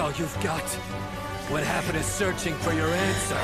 all you've got? What happened is searching for your answer.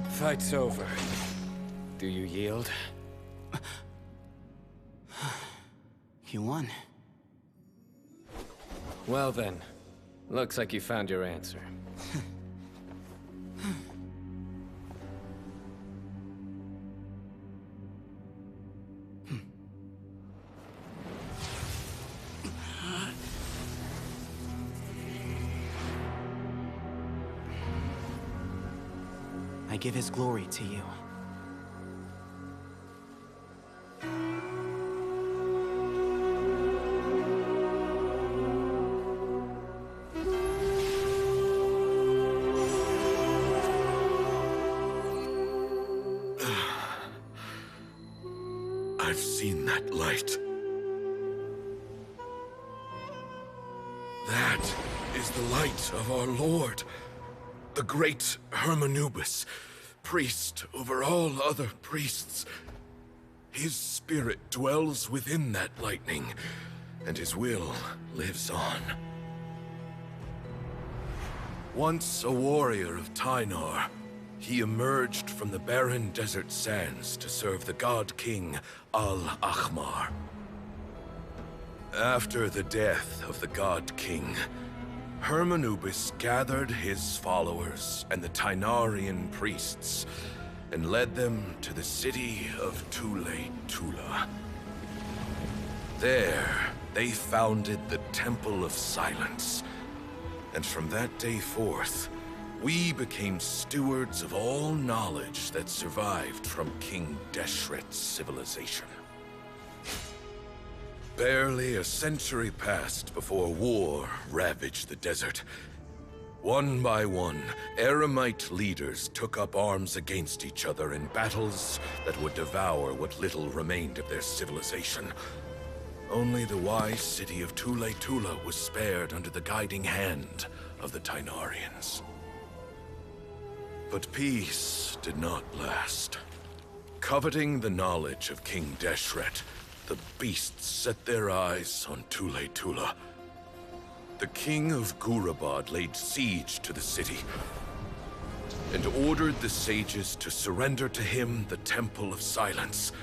Fight's over. Do you yield? You won. Well then, looks like you found your answer. I give his glory to you. I've seen that light. That is the light of our Lord, the great Hermanubis, priest over all other priests. His spirit dwells within that lightning, and his will lives on. Once a warrior of Tygnar, he emerged from the barren desert sands to serve the god king Al-Ahmar. After the death of the god king, Hermanubis gathered his followers and the Tygnarian priests and led them to the city of Tule-Tula. There, they founded the Temple of Silence, and from that day forth, we became stewards of all knowledge that survived from King Deshret's civilization. Barely a century passed before war ravaged the desert. One by one, Eremite leaders took up arms against each other in battles that would devour what little remained of their civilization. Only the wise city of Tule-Tula was spared under the guiding hand of the Tygnarians. But peace did not last. Coveting the knowledge of King Deshret, the beasts set their eyes on Tule-Tula. The king of Gurabad laid siege to the city and ordered the sages to surrender to him the Temple of Silence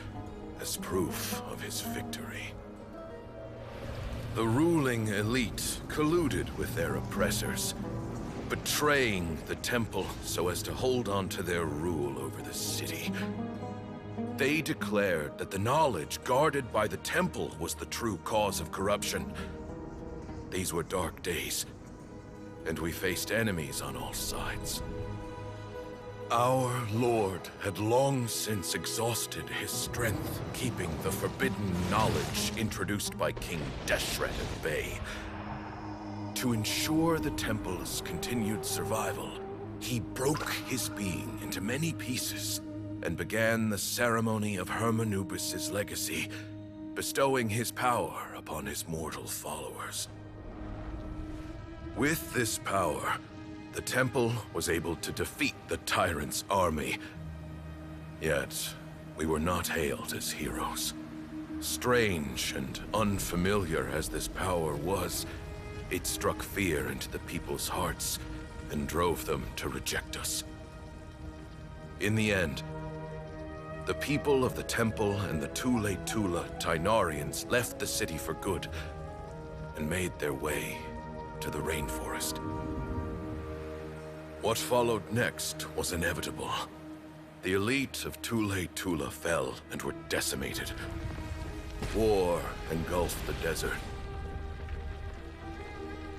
as proof of his victory. The ruling elite colluded with their oppressors, betraying the temple so as to hold on to their rule over the city. They declared that the knowledge guarded by the temple was the true cause of corruption. These were dark days, and we faced enemies on all sides. Our Lord had long since exhausted his strength, keeping the forbidden knowledge introduced by King Deshret at bay. To ensure the temple's continued survival, he broke his being into many pieces and began the ceremony of Hermanubis' legacy, bestowing his power upon his mortal followers. With this power, the temple was able to defeat the tyrant's army. Yet, we were not hailed as heroes. Strange and unfamiliar as this power was, it struck fear into the people's hearts and drove them to reject us. In the end, the people of the temple and the Tule-Tula Tygnarians left the city for good and made their way to the rainforest. What followed next was inevitable. The elite of Tula fell and were decimated. War engulfed the desert.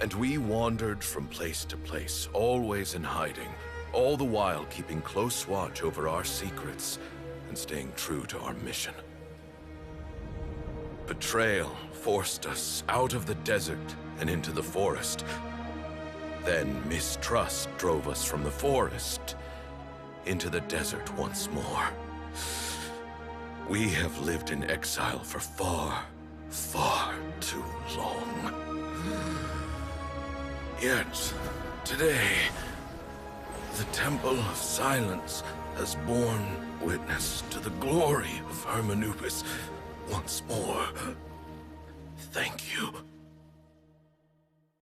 And we wandered from place to place, always in hiding, all the while keeping close watch over our secrets and staying true to our mission. Betrayal forced us out of the desert and into the forest. Then mistrust drove us from the forest into the desert once more. We have lived in exile for far, far too long. Yet, today, the Temple of Silence has borne witness to the glory of Hermanubis once more. Thank you.